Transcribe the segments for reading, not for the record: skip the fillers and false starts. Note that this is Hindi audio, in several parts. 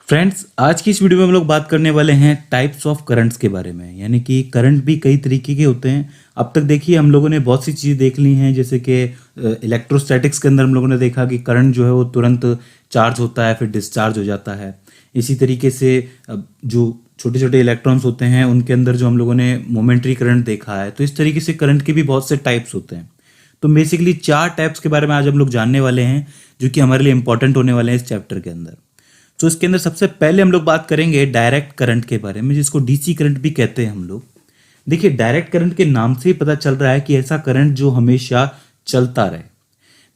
फ्रेंड्स, आज की इस वीडियो में हम लोग बात करने वाले हैं टाइप्स ऑफ करंट्स के बारे में। यानी कि करंट भी कई तरीके के होते हैं। अब तक देखिए हम लोगों ने बहुत सी चीज़ें देख ली हैं, जैसे कि इलेक्ट्रोस्टैटिक्स के अंदर हम लोगों ने देखा कि करंट जो है वो तुरंत चार्ज होता है फिर डिस्चार्ज हो जाता है। इसी तरीके से जो छोटे छोटे इलेक्ट्रॉन्स होते हैं उनके अंदर जो हम लोगों ने मोमेंट्री करंट देखा है। तो इस तरीके से करंट के भी बहुत से टाइप्स होते हैं। तो बेसिकली 4 टाइप्स के बारे में आज हम लोग जानने वाले हैं, जो कि हमारे लिए इंपॉर्टेंट होने वाले हैं इस चैप्टर के अंदर। तो इसके अंदर सबसे पहले हम लोग बात करेंगे डायरेक्ट करंट के बारे में, जिसको डीसी करंट भी कहते हैं हम लोग। देखिए, डायरेक्ट करंट के नाम से ही पता चल रहा है कि ऐसा करंट जो हमेशा चलता रहे।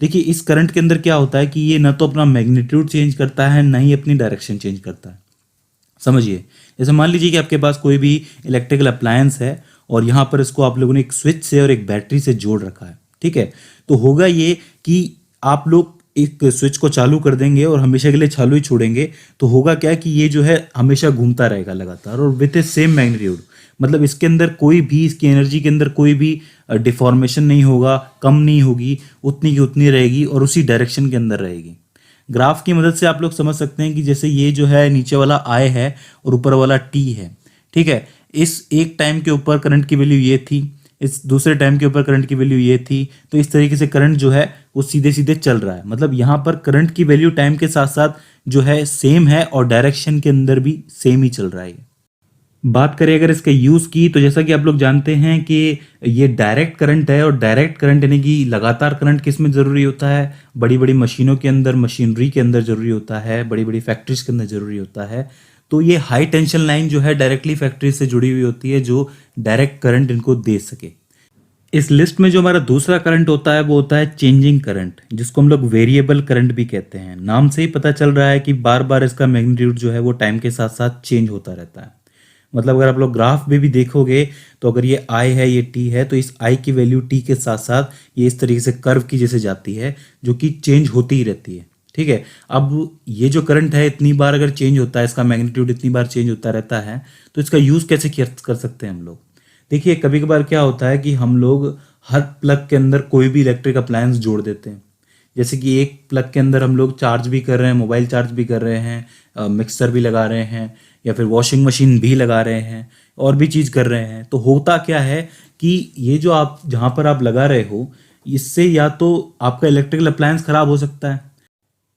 देखिए, इस करंट के अंदर क्या होता है कि ये ना तो अपना मैग्नीट्यूड चेंज करता है, ना ही अपनी डायरेक्शन चेंज करता है। समझिए, जैसे मान लीजिए कि आपके पास कोई भी इलेक्ट्रिकल अप्लायंस है और यहाँ पर इसको आप लोगों ने एक स्विच से और एक बैटरी से जोड़ रखा है। ठीक है, तो होगा ये कि आप लोग एक स्विच को चालू कर देंगे और हमेशा के लिए चालू ही छोड़ेंगे, तो होगा क्या कि ये जो है हमेशा घूमता रहेगा लगातार और विथ ए सेम मैग्नीट्यूड। मतलब इसके अंदर कोई भी, इसकी एनर्जी के अंदर कोई भी डिफॉर्मेशन नहीं होगा, कम नहीं होगी, उतनी की उतनी रहेगी और उसी डायरेक्शन के अंदर रहेगी। ग्राफ की मदद से आप लोग समझ सकते हैं कि जैसे ये जो है नीचे वाला आई है और ऊपर वाला टी है। ठीक है, इस एक टाइम के ऊपर करंट की वैल्यू ये थी, इस दूसरे टाइम के ऊपर करंट की वैल्यू ये थी। तो इस तरीके से करंट जो है वो सीधे सीधे चल रहा है। मतलब यहाँ पर करंट की वैल्यू टाइम के साथ साथ जो है सेम है और डायरेक्शन के अंदर भी सेम ही चल रहा है। बात करें अगर इसके यूज़ की, तो जैसा कि आप लोग जानते हैं कि ये डायरेक्ट करंट है और डायरेक्ट करंट यानी कि लगातार करंट किस में ज़रूरी होता है? बड़ी बड़ी मशीनों के अंदर, मशीनरी के अंदर ज़रूरी होता है, बड़ी बड़ी फैक्ट्रीज के अंदर ज़रूरी होता है। तो ये हाई टेंशन लाइन जो है डायरेक्टली फैक्ट्री से जुड़ी हुई होती है, जो डायरेक्ट करंट इनको दे सके। इस लिस्ट में जो हमारा दूसरा करंट होता है वो होता है चेंजिंग करंट, जिसको हम लोग वेरिएबल करंट भी कहते हैं। नाम से ही पता चल रहा है कि बार बार इसका मैग्नीट्यूड जो है वो टाइम के साथ साथ चेंज होता रहता है। मतलब अगर आप लोग ग्राफ में भी देखोगे तो अगर ये आई है, ये टी है, तो इस आई की वैल्यू टी के साथ साथ ये इस तरीके से कर्व की जैसे जाती है, जो कि चेंज होती ही रहती है। ठीक है, अब ये जो करंट है इतनी बार अगर चेंज होता है, इसका मैग्नीट्यूड इतनी बार चेंज होता रहता है, तो इसका यूज़ कैसे कर सकते हैं हम लोग? देखिए, कभी कभार क्या होता है कि हम लोग हर प्लग के अंदर कोई भी इलेक्ट्रिक अप्लायंस जोड़ देते हैं। जैसे कि एक प्लग के अंदर हम लोग चार्ज भी कर रहे हैं, मोबाइल चार्ज भी कर रहे हैं, मिक्सर भी लगा रहे हैं, या फिर वॉशिंग मशीन भी लगा रहे हैं, और भी चीज़ कर रहे हैं। तो होता क्या है कि ये जो आप जहाँ पर आप लगा रहे हो, इससे या तो आपका इलेक्ट्रिकल अप्लायंस खराब हो सकता है,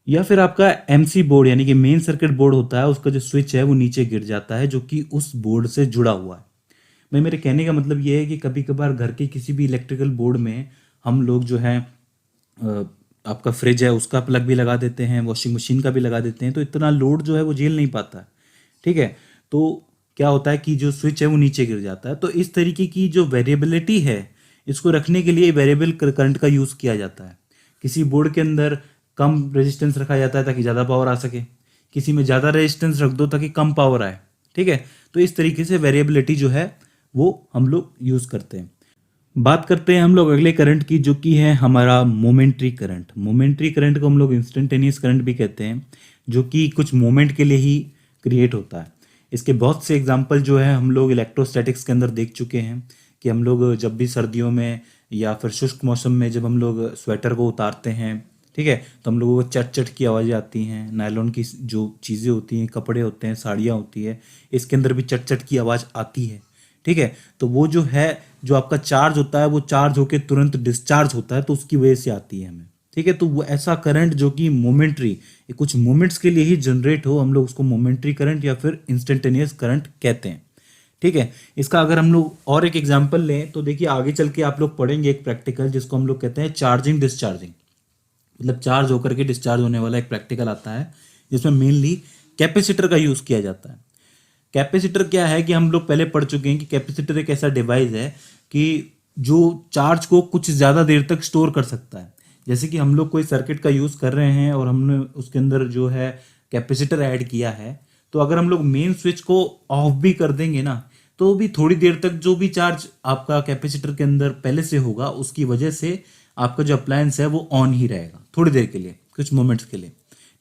या फिर आपका एमसी बोर्ड यानी कि मेन सर्किट बोर्ड होता है, उसका जो स्विच है वो नीचे गिर जाता है, जो कि उस बोर्ड से जुड़ा हुआ है। मैं मेरे कहने का मतलब ये है कि कभी कभार घर के किसी भी इलेक्ट्रिकल बोर्ड में हम लोग जो है आपका फ्रिज है उसका प्लग भी लगा देते हैं, वॉशिंग मशीन का भी लगा देते हैं, तो इतना लोड जो है वो झेल नहीं पाता। ठीक है, तो क्या होता है कि जो स्विच है वो नीचे गिर जाता है। तो इस तरीके की जो वेरिएबिलिटी है, इसको रखने के लिए वेरिएबल करंट का यूज़ किया जाता है। किसी बोर्ड के अंदर कम रेजिस्टेंस रखा जाता है ताकि ज़्यादा पावर आ सके, किसी में ज़्यादा रेजिस्टेंस रख दो ताकि कम पावर आए। ठीक है, तो इस तरीके से वेरिएबिलिटी जो है वो हम लोग यूज़ करते हैं। बात करते हैं हम लोग अगले करंट की, जो कि है हमारा मोमेंट्री करंट। मोमेंट्री करंट को हम लोग इंस्टेंटेनियस करंट भी कहते हैं, जो कि कुछ मोमेंट के लिए ही क्रिएट होता है। इसके बहुत से एग्जांपल जो है हम लोग इलेक्ट्रोस्टैटिक्स के अंदर देख चुके हैं कि हम लोग जब भी सर्दियों में या फिर शुष्क मौसम में जब हम लोग स्वेटर को उतारते हैं, ठीक है, तो हम लोगों को चट चट की आवाज़ें आती हैं। नायलॉन की जो चीज़ें होती हैं, कपड़े होते हैं, साड़ियाँ होती है, इसके अंदर भी चट चट की आवाज़ आती है। ठीक है, तो वो जो है, जो आपका चार्ज होता है वो चार्ज होकर तुरंत डिस्चार्ज होता है, तो उसकी वजह से आती है हमें। ठीक है, तो वो ऐसा करंट जो कि मोमेंट्री, कुछ मोमेंट्स के लिए ही जनरेट हो, हम लोग उसको मोमेंट्री करंट या फिर इंस्टेंटेनियस करंट कहते हैं। ठीक है, इसका अगर हम लोग और एक एग्जांपल लें तो देखिए, आगे चल के आप लोग पढ़ेंगे एक प्रैक्टिकल, जिसको हम लोग कहते हैं चार्जिंग डिस्चार्जिंग। मतलब चार्ज होकर के डिस्चार्ज होने वाला एक प्रैक्टिकल आता है, जिसमें मेनली कैपेसिटर का यूज़ किया जाता है। कैपेसिटर क्या है कि हम लोग पहले पढ़ चुके हैं कि कैपेसिटर एक ऐसा डिवाइस है कि जो चार्ज को कुछ ज़्यादा देर तक स्टोर कर सकता है। जैसे कि हम लोग कोई सर्किट का यूज़ कर रहे हैं और हमने उसके अंदर जो है कैपेसिटर ऐड किया है, तो अगर हम लोग मेन स्विच को ऑफ भी कर देंगे ना, तो भी थोड़ी देर तक जो भी चार्ज आपका कैपेसिटर के अंदर पहले से होगा, उसकी वजह से आपका जो अप्लायंस है वो ऑन ही रहेगा थोड़ी देर के लिए, कुछ मोमेंट्स के लिए।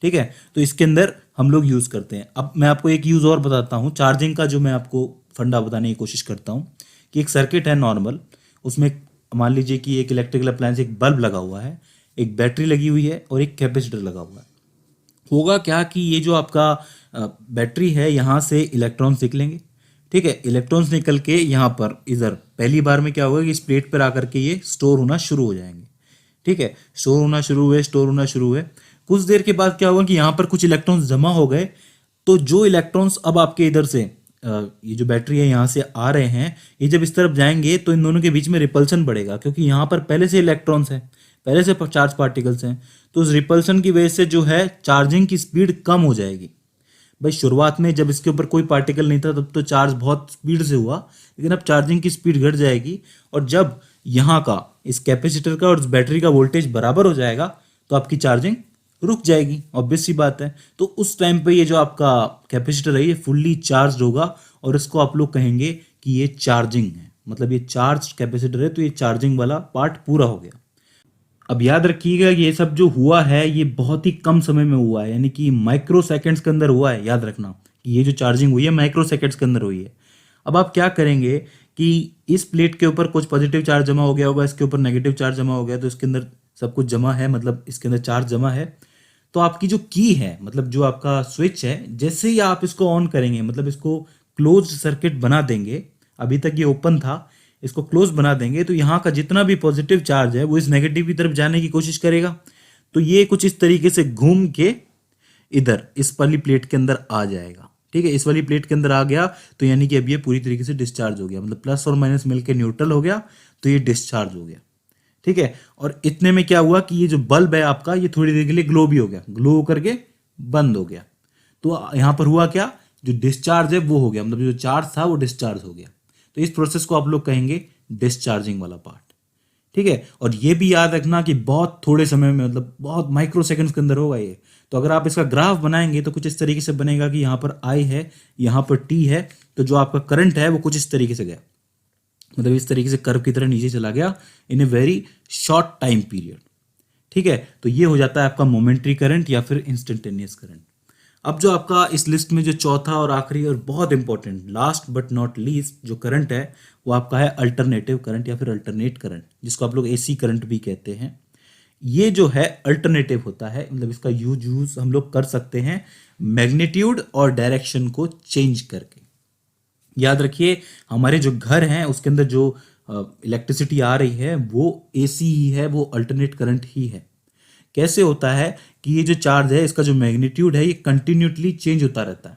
ठीक है, तो इसके अंदर हम लोग यूज़ करते हैं। अब मैं आपको एक यूज़ और बताता हूँ चार्जिंग का, जो मैं आपको फंडा बताने की कोशिश करता हूँ कि एक सर्किट है नॉर्मल, उसमें मान लीजिए कि एक इलेक्ट्रिकल अप्लायंस, एक बल्ब लगा हुआ है, एक बैटरी लगी हुई है और एक कैपेसिटर लगा हुआ है। होगा क्या कि ये जो आपका बैटरी है यहाँ से इलेक्ट्रॉन्स निकलेंगे, ठीक है। इलेक्ट्रॉन्स निकल के यहाँ पर इधर पहली बार में क्या होगा कि इस प्लेट पर आकर के ये स्टोर होना शुरू हो जाएंगे, ठीक है। स्टोर होना शुरू हुए। कुछ देर के बाद क्या होगा कि यहाँ पर कुछ इलेक्ट्रॉन्स जमा हो गए, तो जो इलेक्ट्रॉन्स अब आपके इधर से ये जो बैटरी है यहाँ से आ रहे हैं, ये जब इस तरफ जाएंगे तो इन दोनों के बीच में रिपल्सन बढ़ेगा, क्योंकि यहाँ पर पहले से इलेक्ट्रॉन्स हैं, पहले से चार्ज पार्टिकल्स हैं। तो उस रिपल्सन की वजह से जो है चार्जिंग की स्पीड कम हो जाएगी। भाई शुरुआत में जब इसके ऊपर कोई पार्टिकल नहीं था तब तो चार्ज बहुत स्पीड से हुआ, लेकिन अब चार्जिंग की स्पीड घट जाएगी। और जब यहाँ का इस कैपेसिटर का और इस बैटरी का वोल्टेज बराबर हो जाएगा तो आपकी चार्जिंग रुक जाएगी, ऑब्वियस सी बात है। तो उस टाइम पे ये जो आपका कैपेसिटर है ये फुल्ली चार्ज होगा और इसको आप लोग कहेंगे कि ये चार्जिंग है, मतलब ये चार्ज कैपेसिटर है, तो ये चार्जिंग वाला पार्ट पूरा हो गया। अब याद रखिएगा कि ये सब जो हुआ है ये बहुत ही कम समय में हुआ है, यानी कि माइक्रो सेकेंड्स के अंदर हुआ है। याद रखना कि ये जो चार्जिंग हुई है माइक्रो सेकेंड्स के अंदर हुई है। अब आप क्या करेंगे कि इस प्लेट के ऊपर कुछ पॉजिटिव चार्ज जमा हो गया होगा, इसके ऊपर नेगेटिव चार्ज जमा हो गया, तो इसके अंदर सब कुछ जमा है, मतलब इसके अंदर चार्ज जमा है। तो आपकी जो की है, मतलब जो आपका स्विच है, जैसे ही आप इसको ऑन करेंगे, मतलब इसको क्लोज सर्किट बना देंगे, अभी तक ये ओपन था, इसको क्लोज बना देंगे, तो यहाँ का जितना भी पॉजिटिव चार्ज है वो इस नेगेटिव की तरफ जाने की कोशिश करेगा। तो ये कुछ इस तरीके से घूम के इधर इस वाली प्लेट के अंदर आ जाएगा, ठीक है। इस वाली प्लेट के अंदर आ गया तो यानी कि अब ये पूरी तरीके से डिस्चार्ज हो गया, मतलब प्लस और माइनस मिलकर न्यूट्रल हो गया, तो ये डिस्चार्ज हो गया, ठीक है। और इतने में क्या हुआ कि ये जो बल्ब है आपका ये थोड़ी देर के लिए ग्लो भी हो गया, ग्लो होकर के बंद हो गया। तो यहाँ पर हुआ क्या, जो डिस्चार्ज है वो हो गया, मतलब जो चार्ज था वो डिस्चार्ज हो गया। तो इस प्रोसेस को आप लोग कहेंगे डिस्चार्जिंग वाला पार्ट, ठीक है। और ये भी याद रखना कि बहुत थोड़े समय में, मतलब बहुत माइक्रो सेकंड्स के अंदर होगा ये। तो अगर आप इसका ग्राफ बनाएंगे तो कुछ इस तरीके से बनेगा कि यहाँ पर आई है, यहाँ पर टी है, तो जो आपका करंट है वो कुछ इस तरीके से गया, मतलब इस तरीके से कर्व की तरह नीचे चला गया in a very short time period, ठीक है। तो ये हो जाता है आपका मोमेंट्री करंट या फिर इंस्टेंटेनियस करंट। अब जो आपका इस लिस्ट में जो चौथा और आखिरी और बहुत important, last but not least जो करंट है वो आपका है अल्टरनेटिव करंट या फिर अल्टरनेट करंट, जिसको आप लोग एसी करंट भी कहते हैं। ये जो है अल्टरनेटिव होता है, मतलब इसका यूज हम लोग कर सकते हैं मैग्नीट्यूड और डायरेक्शन को चेंज करके। याद रखिए हमारे जो घर हैं उसके अंदर जो इलेक्ट्रिसिटी आ रही है वो एसी ही है, वो अल्टरनेट करंट ही है। कैसे होता है कि ये जो चार्ज है इसका जो मैग्नीट्यूड है ये कंटिन्यूसली चेंज होता रहता है,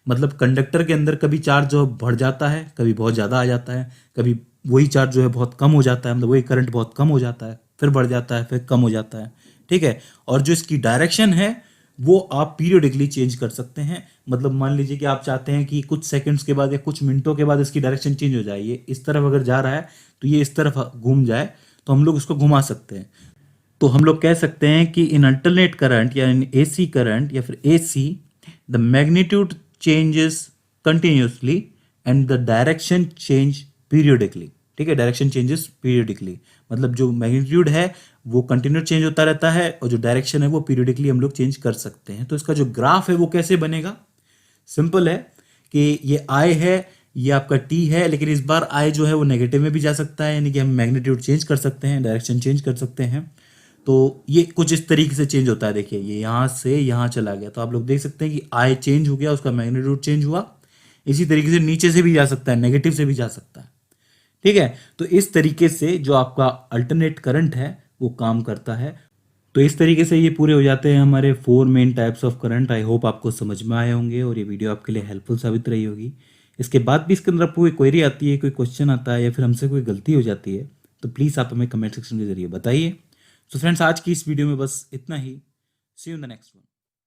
मतलब कंडक्टर के अंदर कभी चार्ज जो बढ़ जाता है, कभी बहुत ज़्यादा आ जाता है, कभी वही चार्ज जो है बहुत कम हो जाता है, मतलब वही करंट बहुत कम हो जाता है, फिर बढ़ जाता है, फिर कम हो जाता है, ठीक है। और जो इसकी डायरेक्शन है वो आप पीरियडिकली चेंज कर सकते हैं, मतलब मान लीजिए कि आप चाहते हैं कि कुछ सेकंड्स के बाद या कुछ मिनटों के बाद इसकी डायरेक्शन चेंज हो जाए, ये इस तरफ अगर जा रहा है तो ये इस तरफ घूम जाए, तो हम लोग इसको घुमा सकते हैं। तो हम लोग कह सकते हैं कि इन अल्टरनेट करंट या इन एसी करंट या फिर AC, the magnitude changes continuously and the direction change periodically, ठीक है। डायरेक्शन चेंजेस पीरियडिकली, मतलब जो मैग्नीट्यूड है वो कंटिन्यू चेंज होता रहता है और जो डायरेक्शन है वो पीरियडिकली हम लोग चेंज कर सकते हैं। तो इसका जो ग्राफ है वो कैसे बनेगा, सिंपल है कि ये आई है, ये आपका टी है, लेकिन इस बार आई जो है वो नेगेटिव में भी जा सकता है, यानी कि हम मैग्नीट्यूड चेंज कर सकते हैं, डायरेक्शन चेंज कर सकते हैं। तो ये कुछ इस तरीके से चेंज होता है। देखिए ये यहाँ से यहाँ चला गया, तो आप लोग देख सकते हैं कि आई चेंज हो गया, उसका मैग्नीट्यूड चेंज हुआ। इसी तरीके से नीचे से भी जा सकता है, नेगेटिव से भी जा सकता है, ठीक है। तो इस तरीके से जो आपका अल्टरनेट करंट है वो काम करता है। तो इस तरीके से ये पूरे हो जाते हैं हमारे 4 main types of current. I hope आपको समझ में आए होंगे और ये वीडियो आपके लिए हेल्पफुल साबित रही होगी। इसके बाद भी इसके अंदर आपको कोई क्वेरी आती है, कोई क्वेश्चन आता है या फिर हमसे कोई गलती हो जाती है तो प्लीज़ आप हमें कमेंट सेक्शन के जरिए बताइए। सो फ्रेंड्स आज की इस वीडियो में बस इतना ही। See you in the next one.